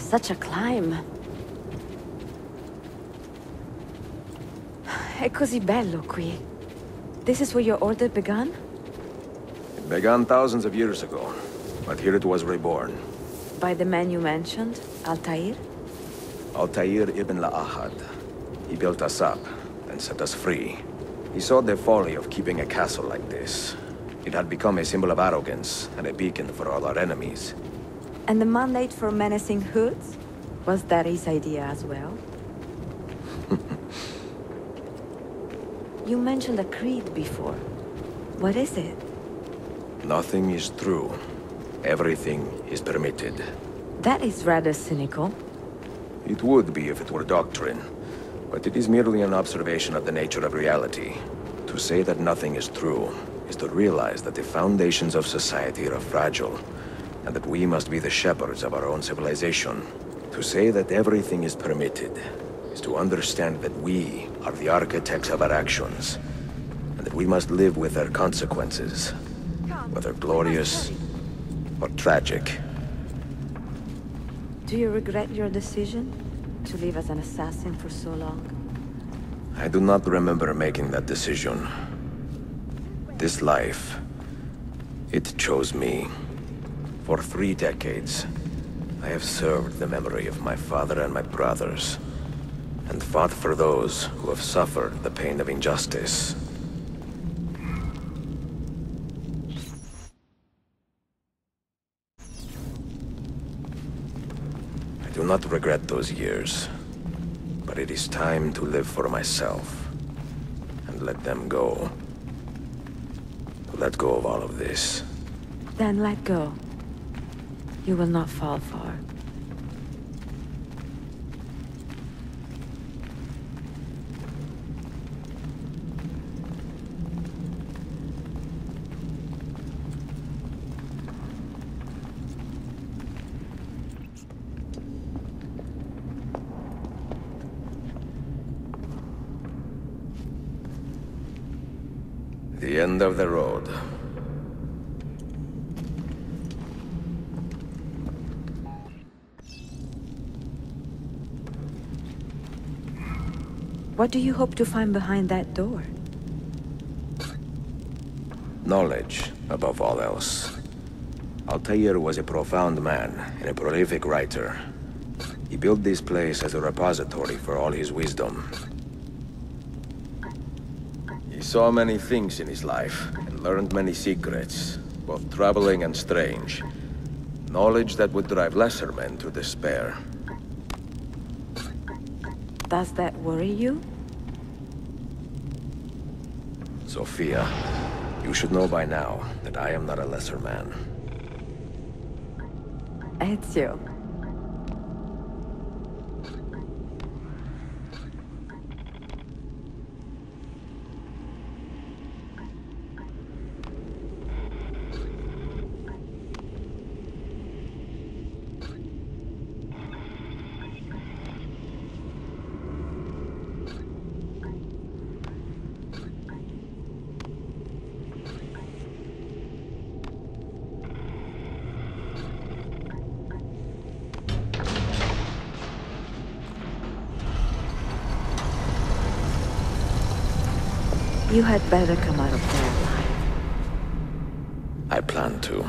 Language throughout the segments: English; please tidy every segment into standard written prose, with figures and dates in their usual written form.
Such a climb. È così bello qui. This is where your order began? It began thousands of years ago, but here it was reborn. By the man you mentioned, Altair? Altair ibn La'ahad. He built us up and set us free. He saw the folly of keeping a castle like this. It had become a symbol of arrogance and a beacon for all our enemies. And the mandate for menacing hoods? Was that his idea as well? You mentioned a creed before. What is it? Nothing is true. Everything is permitted. That is rather cynical. It would be if it were doctrine, but it is merely an observation of the nature of reality. To say that nothing is true is to realize that the foundations of society are fragile, and that we must be the shepherds of our own civilization. To say that everything is permitted is to understand that we are the architects of our actions, and that we must live with their consequences, whether glorious or tragic. Do you regret your decision to live as an assassin for so long? I do not remember making that decision. This life, it chose me. For 3 decades, I have served the memory of my father and my brothers, and fought for those who have suffered the pain of injustice. I do not regret those years, but it is time to live for myself, and let them go. To let go of all of this. Then let go. You will not fall far. The end of the road. What do you hope to find behind that door? Knowledge, above all else. Altair was a profound man and a prolific writer. He built this place as a repository for all his wisdom. He saw many things in his life, and learned many secrets, both troubling and strange. Knowledge that would drive lesser men to despair. Does that worry you? Sophia, you should know by now that I am not a lesser man. Ezio. You had better come out of there alive. I plan to.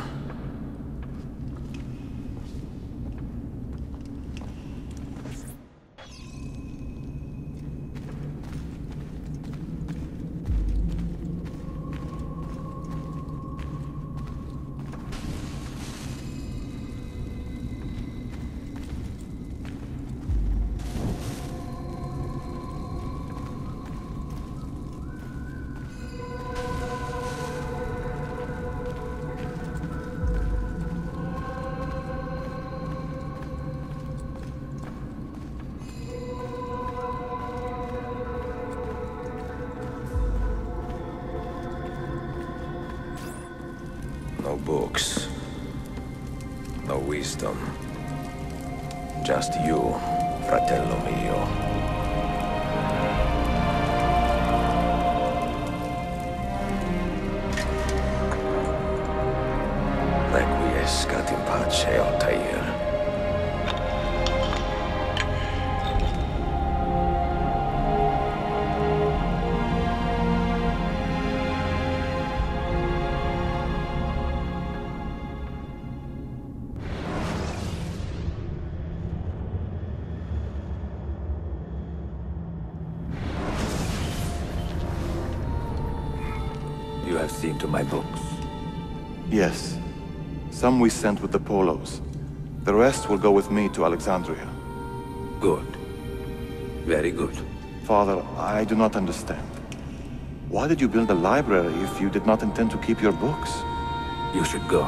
No books. No wisdom. Just you, fratello mio. Requiescat in pace, Altair. seen to my books? Yes. Some we sent with the Polos. The rest will go with me to Alexandria. Good. Very good. Father, I do not understand. Why did you build a library if you did not intend to keep your books? You should go.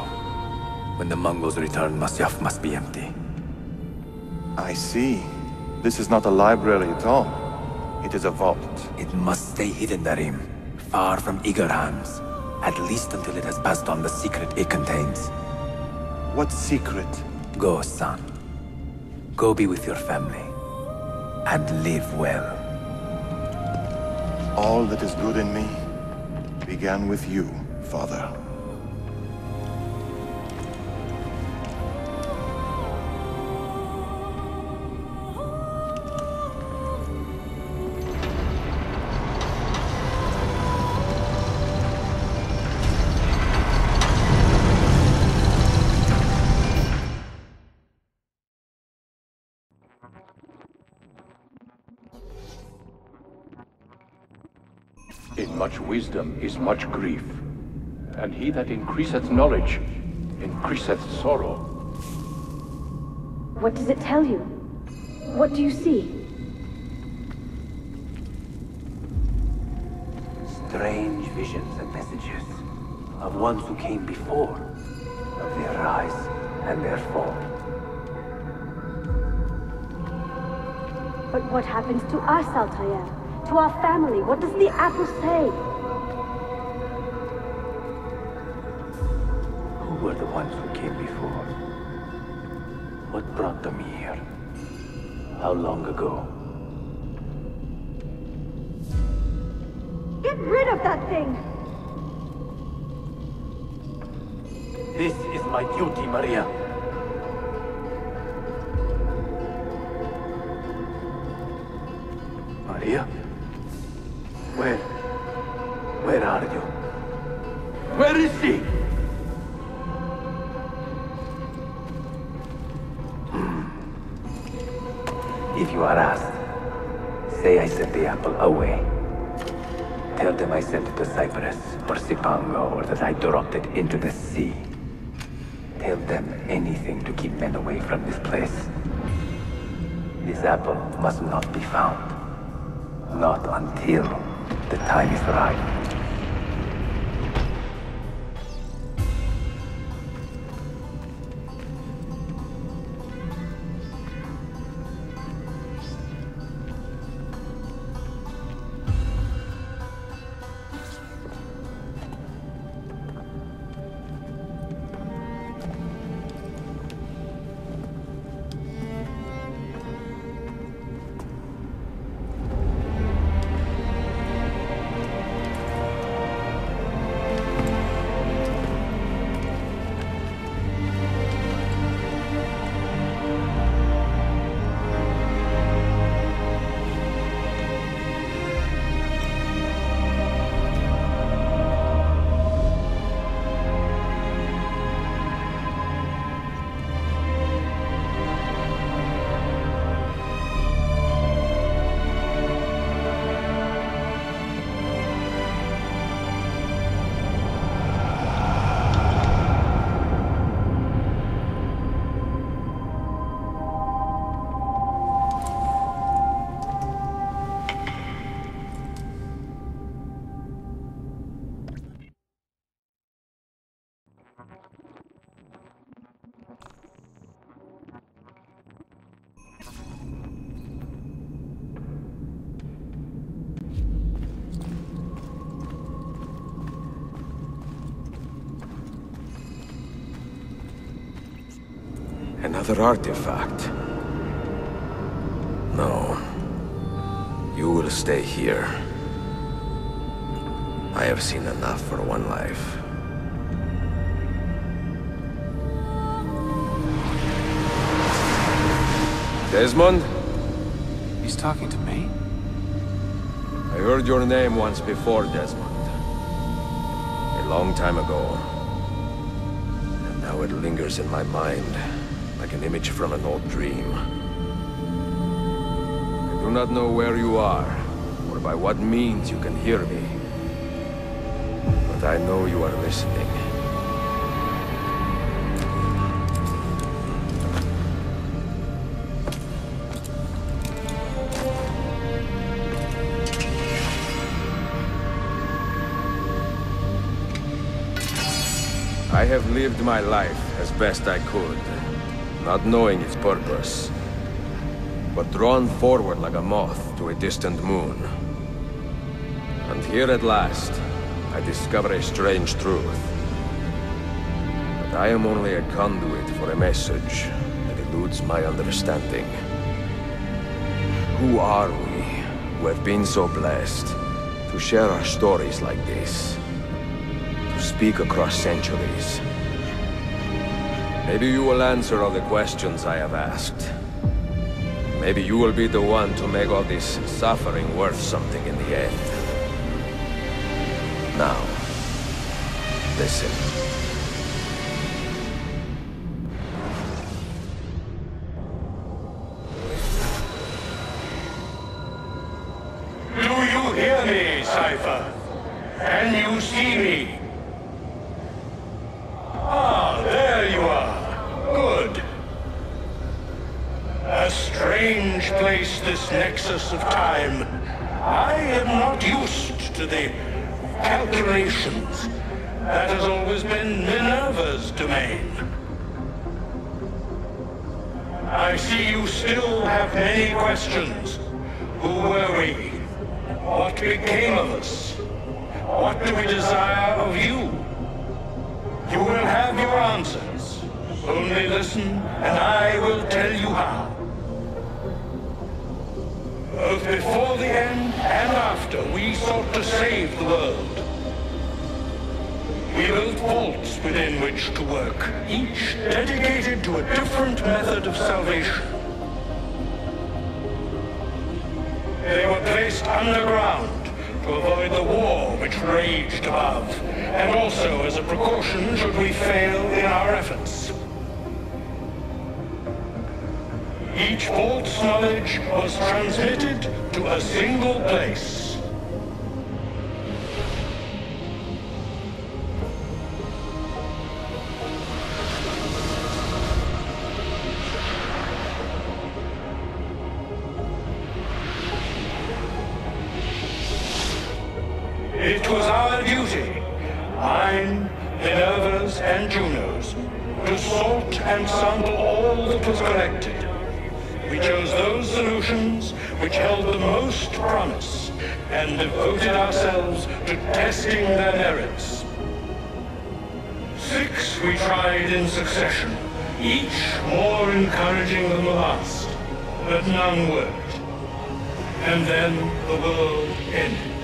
When the Mongols return, Masyaf must be empty. I see. This is not a library at all. It is a vault. It must stay hidden, Darim. Far from eager hands. At least until it has passed on the secret it contains. What secret? Go, son. Go be with your family. And live well. All that is good in me began with you, Father. In much wisdom is much grief, and he that increaseth knowledge increaseth sorrow. What does it tell you? What do you see? Strange visions and messages of ones who came before, of their rise and their fall. But what happens to us, Altair? To our family? What does the apple say? Who were the ones who came before? What brought them here? How long ago? Get rid of that thing! This is my duty, Maria. Maria? Where are you? Where is she? If you are asked, say I sent the apple away. Tell them I sent it to Cyprus or Cipango, or that I dropped it into the sea. Tell them anything to keep men away from this place. This apple must not be found. Not until the time is right. Another artifact. No. You will stay here. I have seen enough for one life. Desmond? He's talking to me? I heard your name once before, Desmond. A long time ago. And now it lingers in my mind, like an image from an old dream. I do not know where you are, or by what means you can hear me. But and I know you are listening. I have lived my life as best I could, not knowing its purpose, but drawn forward like a moth to a distant moon. And here at last, I discover a strange truth. That I am only a conduit for a message that eludes my understanding. Who are we, who have been so blessed, to share our stories like this? To speak across centuries? Maybe you will answer all the questions I have asked. Maybe you will be the one to make all this suffering worth something in the end. Now, listen. Do you hear me, Cypher? Can you see me? Ah, there you are. Good. A strange place, this Nexus of time. I am not used to the calculations. That has always been Minerva's domain. I see you still have many questions. Who were we? What became of us? What do we desire of you? You will have your answers. Only listen, and I will tell you how. Both before the end and after, we sought to save the world. We built vaults within which to work, each dedicated to a different method of salvation. They were placed underground to avoid the war which raged above, and also as a precaution should we fail in our efforts. Each vault's knowledge was transmitted to a single place. It was our duty, mine, Minerva's, and Juno's, to sort and sample all that was collected. We chose those solutions which held the most promise, and devoted ourselves to testing their merits. 6 we tried in succession, each more encouraging than the last, but none worked. And then the world ended.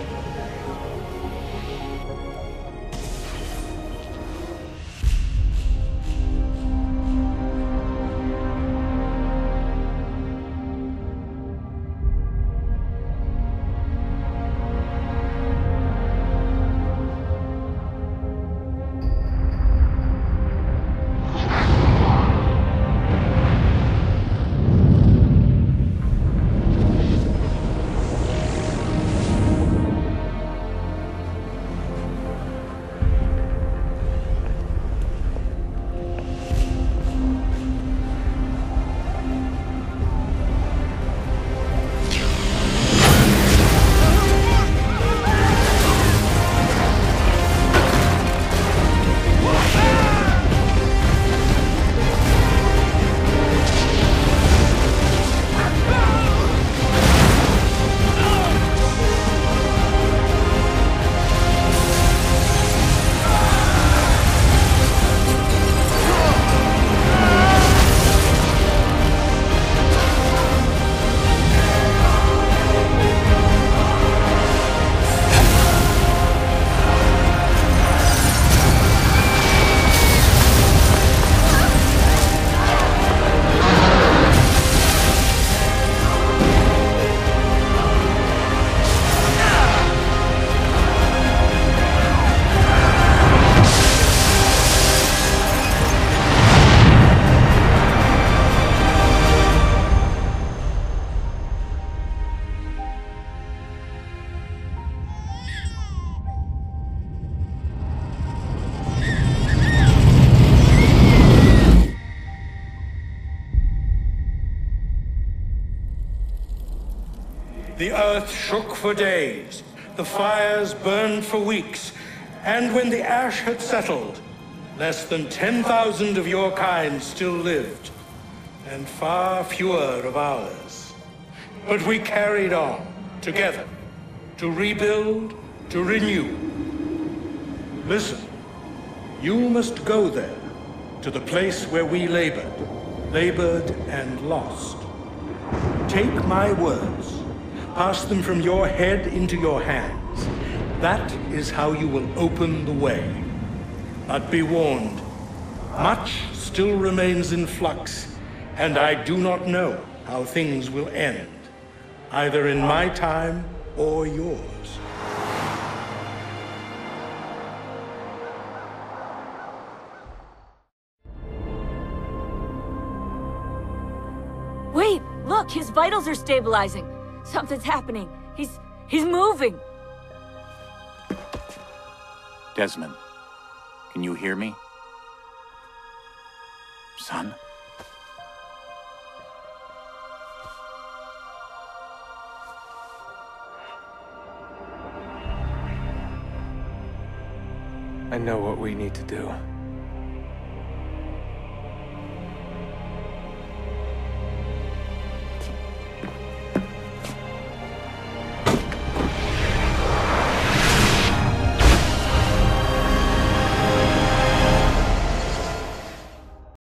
The earth shook for days, the fires burned for weeks, and when the ash had settled, less than 10,000 of your kind still lived, and far fewer of ours. But we carried on, together, to rebuild, to renew. Listen, you must go there, to the place where we labored and lost. Take my words, pass them from your head into your hands. That is how you will open the way. But be warned, much still remains in flux, and I do not know how things will end, either in my time or yours. Wait, look, his vitals are stabilizing. Something's happening. He's moving. Desmond, can you hear me? Son? I know what we need to do.